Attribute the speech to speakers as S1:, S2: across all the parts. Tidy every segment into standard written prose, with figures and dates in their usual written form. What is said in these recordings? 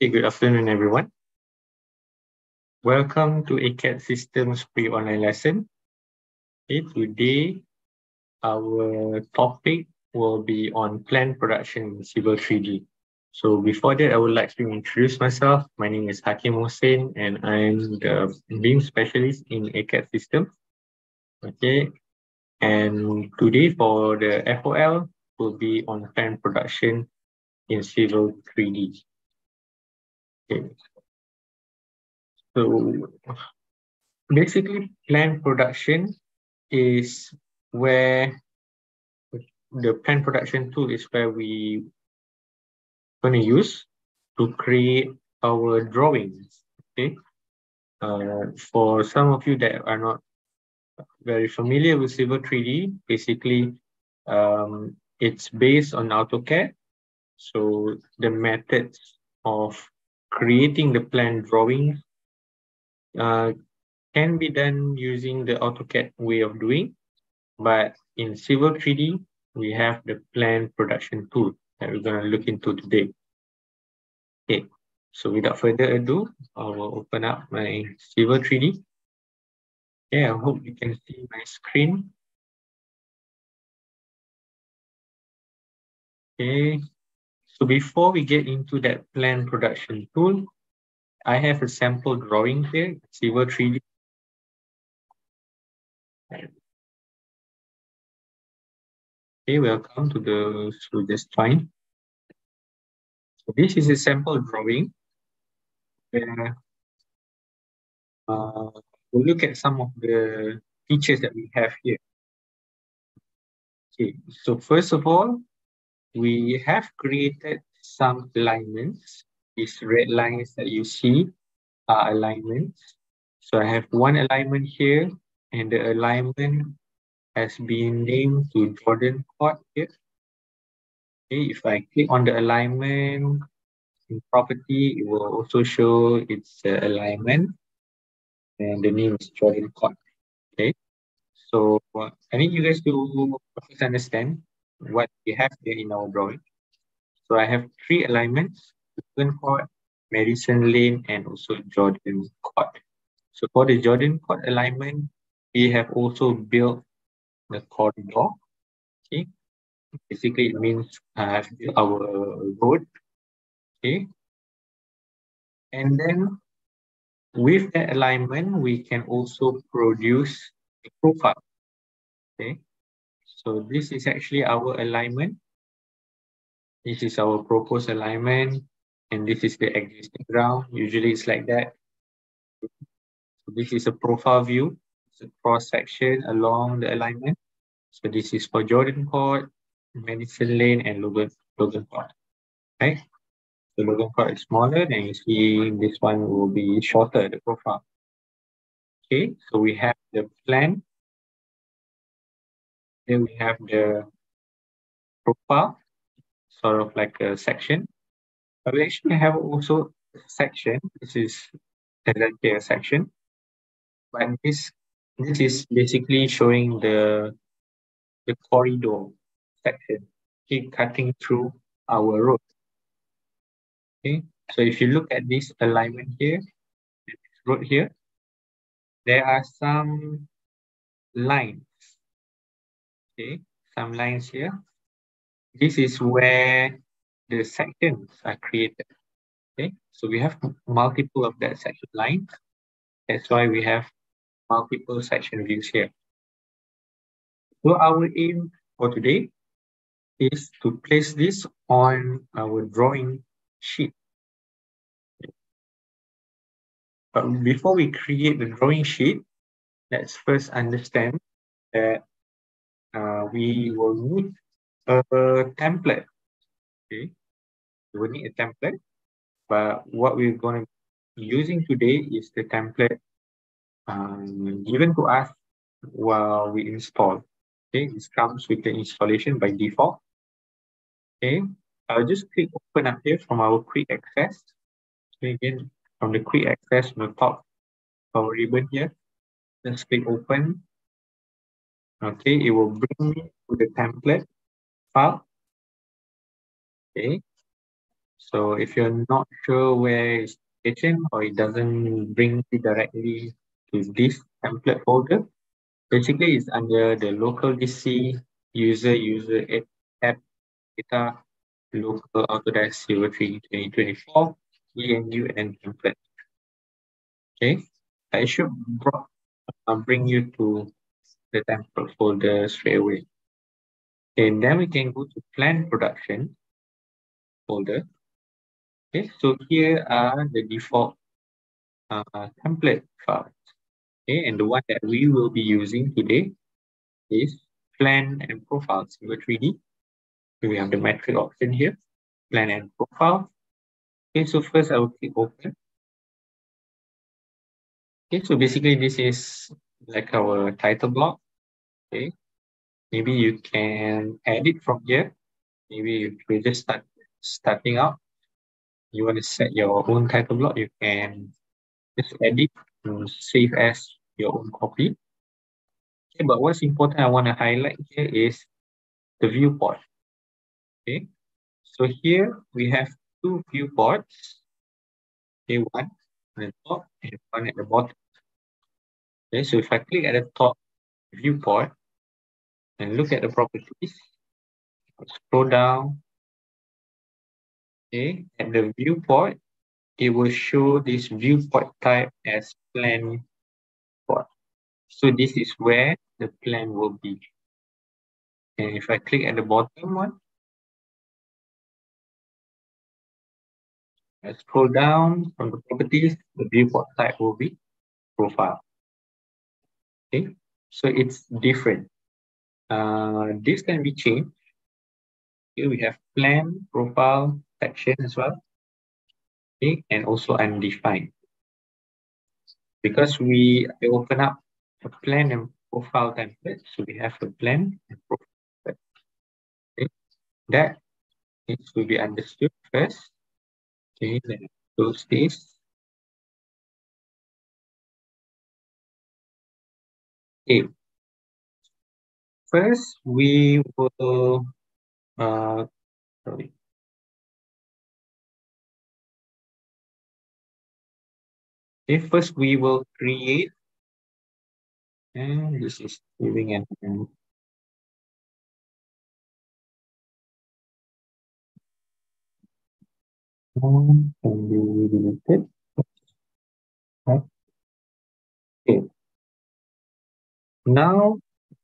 S1: Hey, good afternoon, everyone. Welcome to ACAD Systems pre-online lesson. Okay, today, our topic will be on plant production in Civil 3D. So before that, I would like to introduce myself. My name is Hakim Hussein, and I'm the BIM specialist in ACAD Systems. Okay, and today for the FOL will be on plant production in Civil 3D. Okay, so basically, plant production is where the plant production tool is where we going to use to create our drawings. Okay. For some of you that are not very familiar with Civil 3D, basically, it's based on AutoCAD. So the methods of creating the plan drawings can be done using the AutoCAD way of doing, but in Civil 3D, we have the plan production tool that we're going to look into today. Okay, so without further ado, I will open up my Civil 3D. Okay, I hope you can see my screen. Okay, so before we get into that plan production tool, I have a sample drawing here, Civil 3D. Okay, welcome to the so just fine. So this is a sample drawing where we'll look at some of the features that we have here. Okay, so first of all, we have created some alignments. These red lines that you see are alignments. So I have one alignment here, and the alignment has been named to Jordan Court here. Okay, if I click on the alignment in property, it will also show its alignment, and the name is Jordan Court. Okay, so I need you guys to first understand what we have here in our drawing. So I have three alignments: Jordan Court, Madison Lane, and also Jordan Court. So for the Jordan Court alignment, we have also built the corridor. Okay, basically it means our road. Okay, and then with that alignment, we can also produce a profile. Okay, so this is actually our alignment. This is our proposed alignment, and this is the existing ground. Usually it's like that. So this is a profile view. It's a cross section along the alignment. So this is for Jordan Court, Madison Lane, and Logan Court. Right? The Logan Court is smaller, and you see this one will be shorter, the profile. Okay, so we have the plan. Then we have the profile, sort of like a section. But we actually have also a section. This is exactly a section. But this is basically showing the corridor section, okay, cutting through our road. Okay, so if you look at this alignment here, this road here, there are some lines. Okay, some lines here. This is where the sections are created. Okay, so we have multiple of that section lines. That's why we have multiple section views here. So our aim for today is to place this on our drawing sheet. But before we create the drawing sheet, let's first understand that we will need a template. Okay, we will need a template, but what we're going to be using today is the template given to us while we install. Okay, this comes with the installation by default. Okay, I'll just click open up here from our quick access. So again, from the quick access on the top of our ribbon here, just click open. Okay, it will bring me to the template file. Okay, So if you're not sure where it's location or it doesn't bring you directly to this template folder, basically it's under the local DC user app data local Autodesk Silver 3 2024 ENU and template. Okay, I should bring you to the template folder straight away. And then we can go to plan production folder. Okay, so here are the default template files. Okay, and the one that we will be using today is plan and profile Silver 3D. So we have the metric option here, plan and profile. Okay, so first I will click open. Okay, so basically this is like our title block. Okay, maybe you can edit from here. Maybe if we just starting out, you want to set your own title block, you can just edit and save as your own copy. Okay, but what's important I want to highlight here is the viewport. Okay, so here we have two viewports. Okay, one at the top and one at the bottom. Okay, so if I click at the top viewport and look at the properties, scroll down, okay, at the viewport, it will show this viewport type as plan port. So this is where the plan will be. And if I click at the bottom one, I scroll down from the properties, the viewport type will be profile. Okay, so it's different. This can be changed. Here we have plan, profile, section as well. Okay, and also undefined. Because we open up a plan and profile template, so we have a plan and profile. Okay, that needs to be understood first. Okay, then close this. Okay, first we will sorry. Okay, first we will create, and this is moving and can be deleted. Right. Okay. Now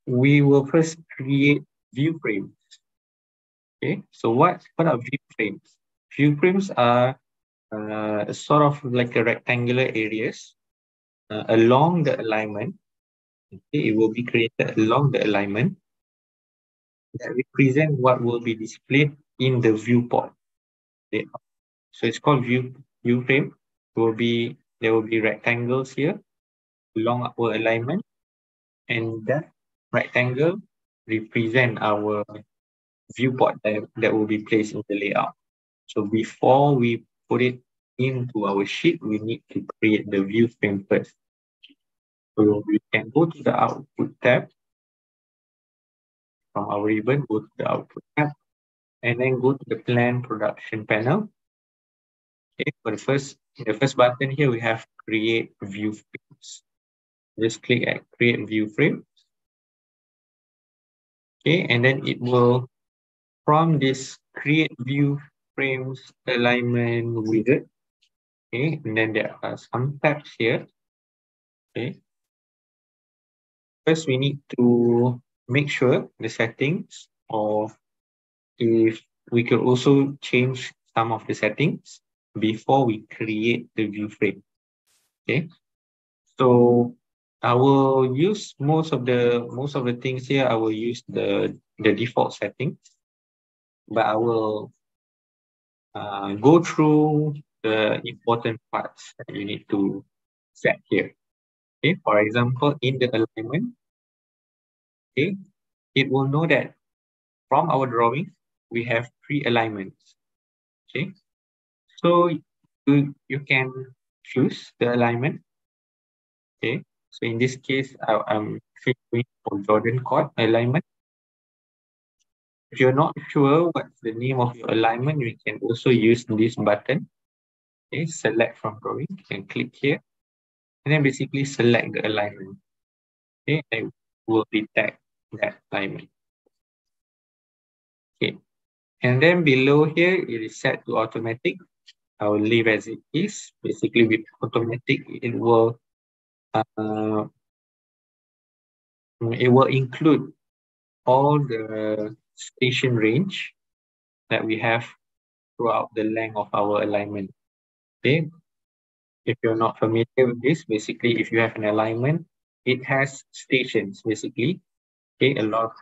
S1: we will first create view frames. Okay, so what are view frames? View frames are sort of like a rectangular areas along the alignment. Okay, it will be created along the alignment that represent what will be displayed in the viewport. Okay. So it's called view frame. There will be rectangles here along our alignment, and that rectangle represent our viewport that will be placed in the layout. So before we put it into our sheet, we need to create the view frame first. So we can go to the output tab from our ribbon, go to the output tab, and then go to the plan production panel. Okay, for the first button here, we have create view frames. Just click at create view frame. Okay, and then it will, from this create view frames alignment widget. Okay, and then there are some tabs here. Okay, first we need to make sure the settings, or if we could also change some of the settings before we create the view frame. Okay, so I will use most of the things here. I will use the default settings, but I will go through the important parts that you need to set here. Okay, for example, in the alignment, okay, it will know that from our drawing we have 3 alignments. Okay, so you can choose the alignment. Okay, so in this case, I'm going for Jordan chord alignment. If you're not sure what's the name of your alignment, you can also use this button. Okay, select from drawing, you can click here, and then basically select the alignment. Okay, and it will detect that alignment. Okay, and then below here, it is set to automatic. I will leave as it is. Basically, with automatic, it will include all the station range that we have throughout the length of our alignment. Okay, if you're not familiar with this, basically, if you have an alignment, it has stations, basically. Okay, a lot of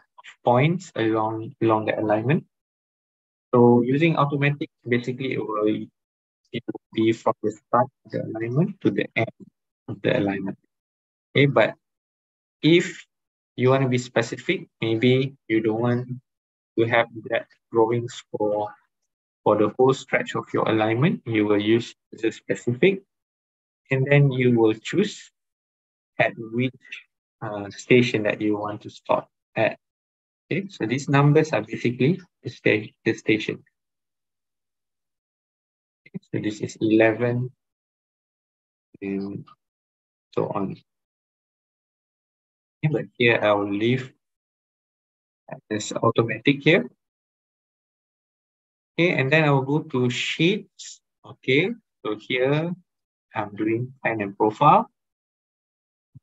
S1: points along the alignment. So using automatic, basically, it will be from the start of the alignment to the end of the alignment. Okay, but if you want to be specific, maybe you don't want to have that drawings for the whole stretch of your alignment, you will use the specific, and then you will choose at which station that you want to stop at. Okay, so these numbers are basically the station. Okay, so this is 11 and so on. Okay, but here I will leave as automatic here. Okay, and then I will go to sheets. Okay, so here I'm doing plan and profile.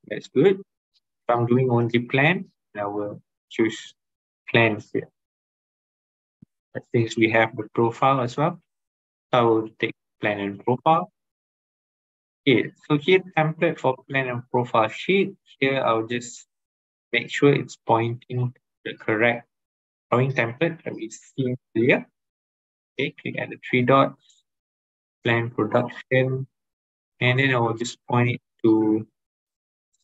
S1: That's good. If I'm doing only plan, I will choose plans here. But since we have the profile as well, I will take plan and profile. Okay, so here template for plan and profile sheet. Here I'll just make sure it's pointing to the correct drawing template that we see earlier. Okay, click at the three dots, plan production, and then I will just point it to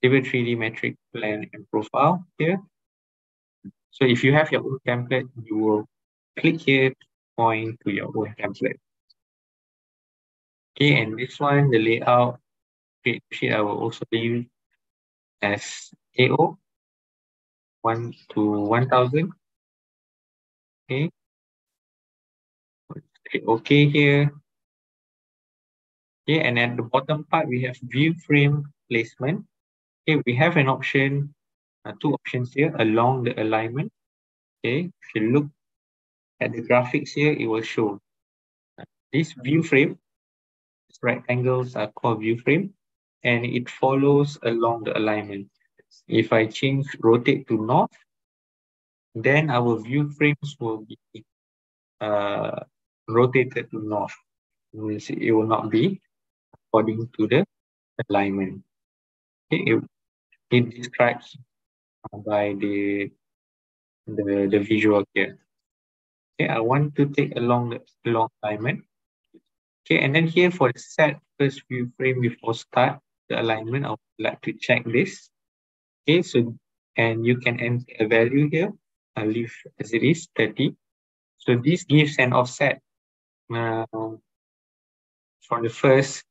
S1: Civil 3D metric plan and profile here. So if you have your own template, you will click here to point to your own template. Okay, and this one, the layout sheet, I will also leave as AO 1 to 1000. Okay, click OK here. Okay, and at the bottom part, we have view frame placement. Okay, we have an option, two options here along the alignment. Okay, if you look at the graphics here, it will show this view frame. These rectangles are called view frame, and it follows along the alignment. If I change rotate to north, then our view frames will be rotated to north. It will not be according to the alignment. Okay, it describes by the visual here. Okay, I want to take along the alignment. Okay, and then here for the set first view frame before start the alignment, I would like to check this. Okay, so and you can enter a value here. I'll leave as it is 30. So this gives an offset from the first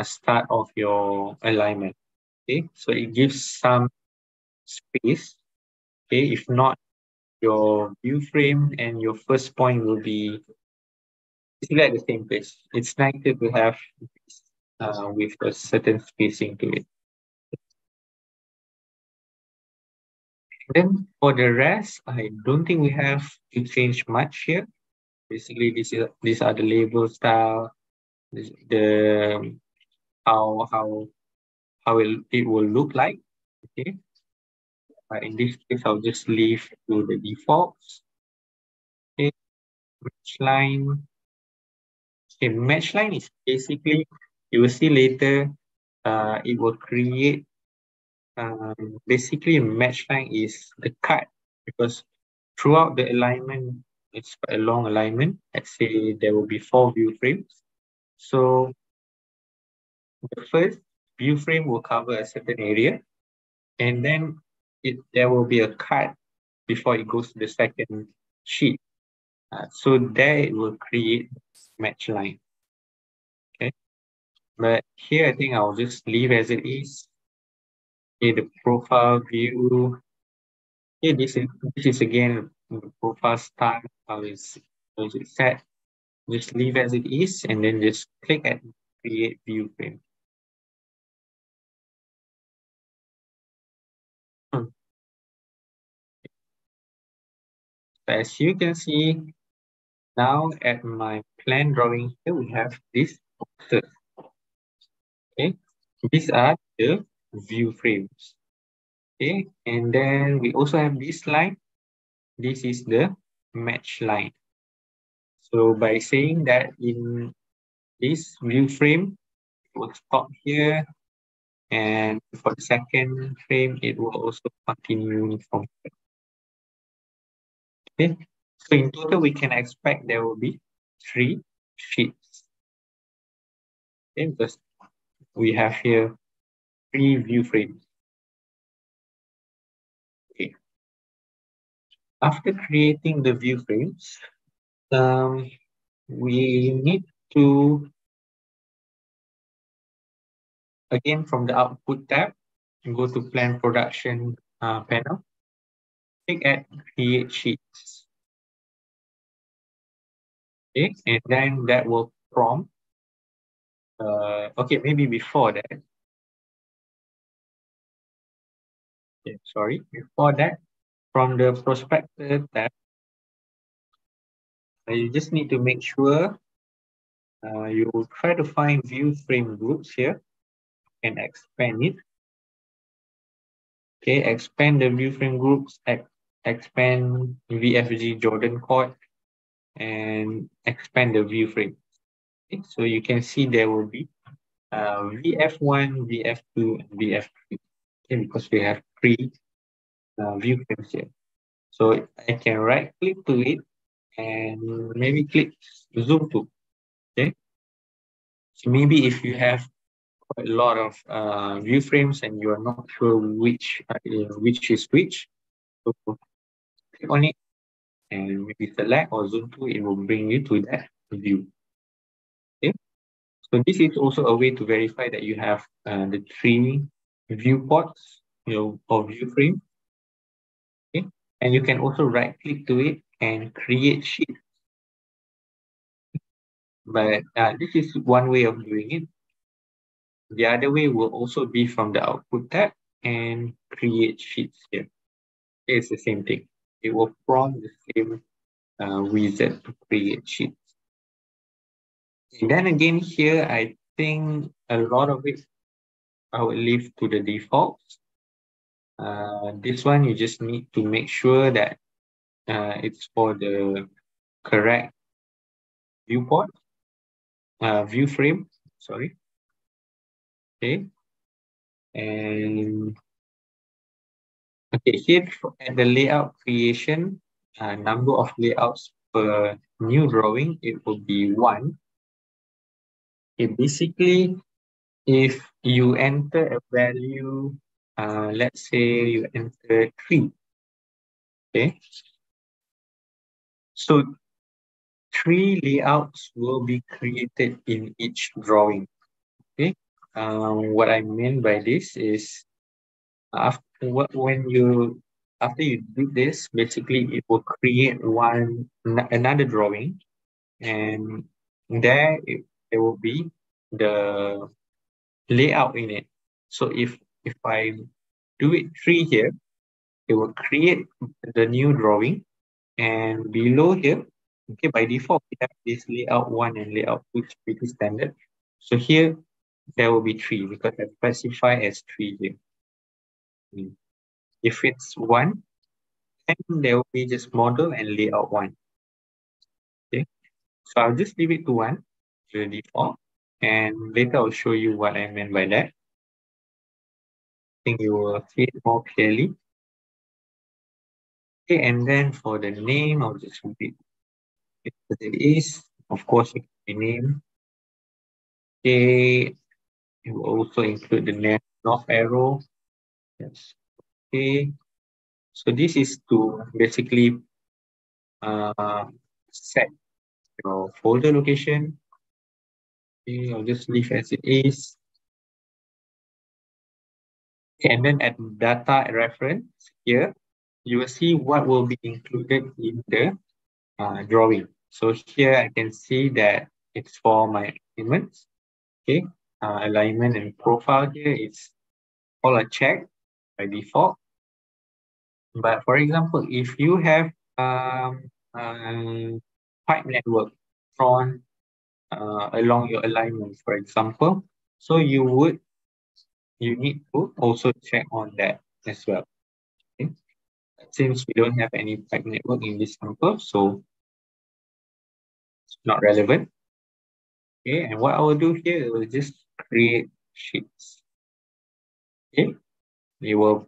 S1: start of your alignment. Okay, so it gives some space. Okay, if not, your view frame and your first point will be basically at the same place. It's nice to have with a certain spacing to it. Then for the rest, I don't think we have to change much here. Basically, these are the label style, the how it will look like. Okay. But in this case, I'll just leave to the defaults. Okay, match line. Okay, match line is basically, you will see later, it will create, basically a match line is the cut, because throughout the alignment, it's quite a long alignment. Let's say there will be 4 view frames. So the first view frame will cover a certain area, and then there will be a cut before it goes to the second sheet. So there it will create match line. Okay, but here I think I'll just leave as it is. Okay, the profile view. Okay, this is again the profile style, how is it set, just leave as it is, and then just click at create view frame. Hmm. As you can see, now at my plan drawing here, we have this boxes. Okay, these are the view frames. Okay, and then we also have this line. This is the match line. So by saying that in this view frame, it will stop here, and for the second frame, it will also continue from here. Okay, so in total, we can expect there will be 3 sheets. Okay, because we have here 3 view frames. Okay, after creating the view frames, we need to, again, from the output tab, go to plan production panel, click at create sheets. Okay, and then that will prompt, okay, maybe before that, okay, sorry, before that, from the prospector tab, you just need to make sure you try to find view frame groups here and expand it. Okay, expand the view frame groups, expand VFG Jordan chord, and expand the view frame. Okay, so you can see there will be VF1, VF2, and VF3. Okay, because we have 3 view frames here. So I can right click to it and maybe click zoom to. Okay. So maybe if you have quite a lot of view frames and you are not sure which is which, so click on it and maybe select or zoom to, it will bring you to that view. Okay. So this is also a way to verify that you have the 3 viewports, or view frame. Okay. And you can also right click to it and create sheet. But this is one way of doing it. The other way will also be from the output tab and create sheets here. It's the same thing. It will prompt the same wizard to create sheets. And then again here, I think a lot of it I will leave to the defaults. This one, you just need to make sure that it's for the correct viewport, view frame, sorry. Okay. And okay, here at the layout creation, number of layouts per new drawing, it will be 1. Okay, basically, if you enter a value, let's say you enter 3, okay? So 3 layouts will be created in each drawing, okay? What I mean by this is after you do this, basically it will create another drawing, and there will be the layout in it. So if I do it 3 here, it will create the new drawing, and below here, okay, by default we have this layout 1 and layout 2, which is pretty standard. So here there will be 3 because I specify as 3 here. If it's 1, then there will be just model and layout 1. Okay, so I'll just leave it to 1, to the default, and later I'll show you what I meant by that. I think you will see it more clearly. Okay, and then for the name, I'll just repeat it as it is. Of course, it can be name. Okay, it will also include the north arrow. Yes. Okay, so this is to basically set your folder location. Okay, I'll just leave as it is. Okay, and then at data reference here, you will see what will be included in the drawing. So here I can see that it's for my alignments. Okay, alignment and profile here is all a check by default. But for example, if you have pipe network drawn along your alignment, for example, so you need to also check on that as well. Okay? Since we don't have any pipe network in this sample, so it's not relevant. Okay, and what I will do here, I will just create sheets. Okay, it will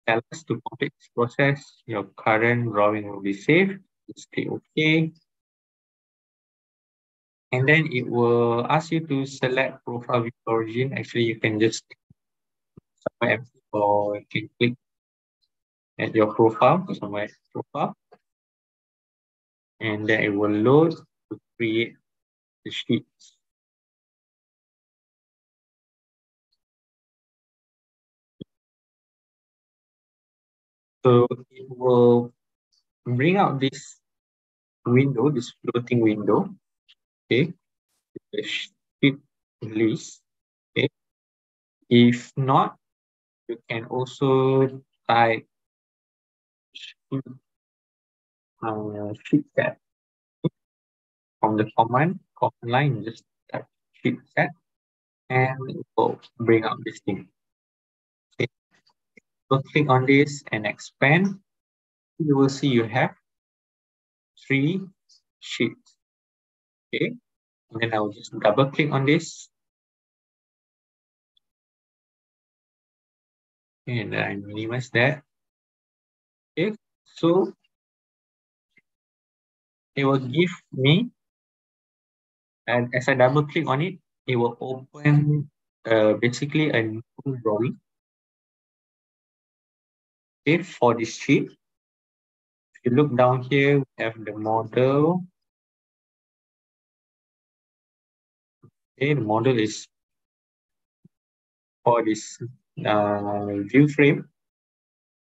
S1: tell us to complete this process. Your current drawing will be saved. Just click OK. And then it will ask you to select profile view origin. Actually, you can just somewhere empty, or you can click at your profile, somewhere profile, and then it will load to create the sheets. So it will bring out this window, this floating window. Okay, the sheet list. Okay, if not, you can also type sheet set from the command line. Just type sheet set, and it will bring out this thing. Okay, so click on this and expand. You will see you have 3 sheets. Okay, and then I'll just double click on this, and I minimize that. Okay, so it will give me, and as I double click on it, it will open basically a new drawing. Okay, for this sheet, if you look down here, we have the model. Okay, the model is for this view frame,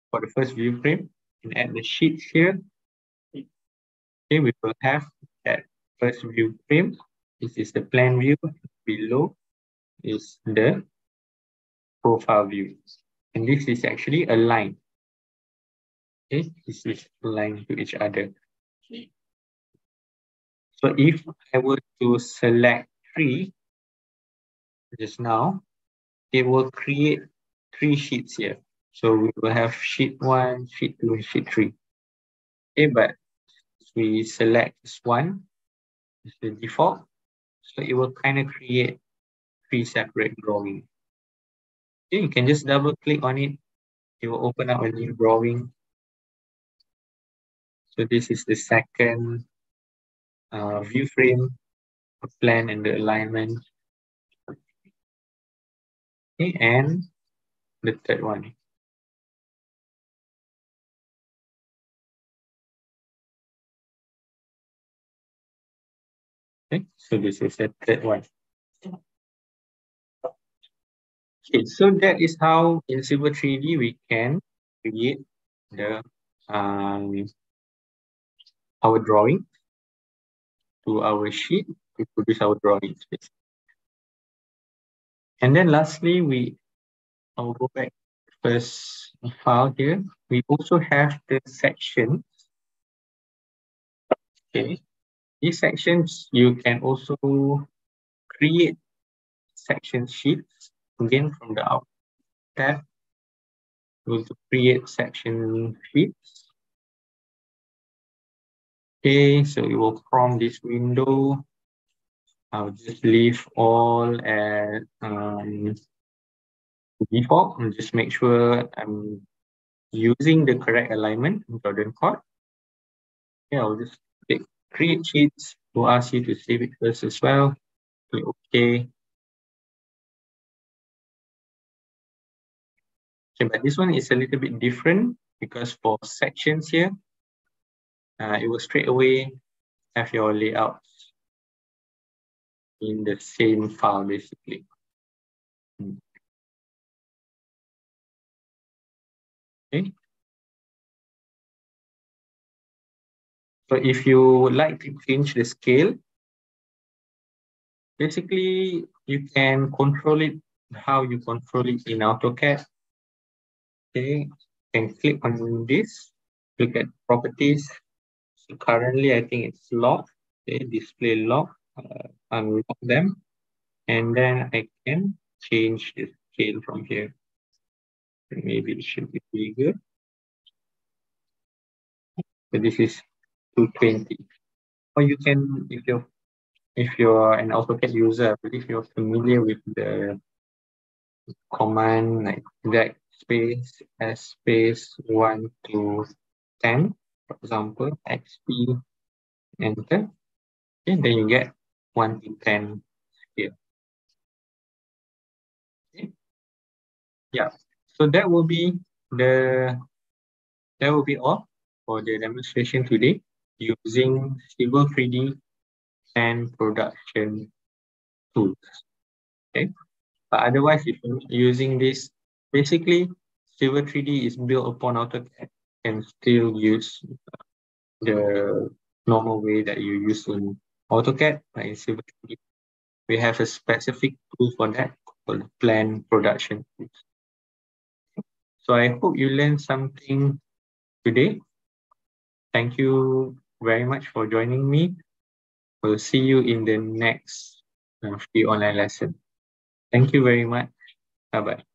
S1: for the first view frame, and add the sheets here. Okay, we will have that first view frame. This is the plan view. Below is the profile view. And this is actually aligned. Okay, this is aligned to each other. So if I were to select 3 just now, it will create 3 sheets here. So we will have sheet 1, sheet 2, and sheet 3. Okay, but if we select this one, it's the default. So it will kind of create 3 separate drawings. Okay, you can just double click on it. It will open up a new drawing. So this is the second view frame, the plan and the alignment. Okay, and the third one. Okay, so this is the third one. Okay, so that is how in Civil 3D we can create the our drawing to our sheet to produce our drawings. And then lastly, I'll go back first file here. We also have the sections. Okay, these sections you can also create section sheets again from the out tab. Going to create section sheets. Okay, so it will prompt this window. I'll just leave all at default and just make sure I'm using the correct alignment in Jordan Code. Okay, I'll just click create sheets. Will ask you to save it first as well. Click OK. Okay, but this one is a little bit different because for sections here, it will straight away have your layouts in the same file basically. Okay. So if you would like to change the scale, basically you can control it how you control it in AutoCAD. Okay, you can click on this, look at properties. So currently I think it's locked. Okay, display lock, unlock them, and then I can change the scale from here. Maybe it should be bigger. So this is 220. Or you can, if you're an AutoCAD user, I believe you're familiar with the command like that space S space 1 to 10, for example, XP, enter. And then you get 1 to 10 here. Okay. Yeah. So that will be all for the demonstration today using Civil 3D and production tools. Okay. But otherwise, if you're using this, basically Civil 3D is built upon AutoCAD and still use the normal way that you use in AutoCAD, like in Civil 3D. We have a specific tool for that called Plan Production. So I hope you learned something today. Thank you very much for joining me. We'll see you in the next free online lesson. Thank you very much. Bye-bye.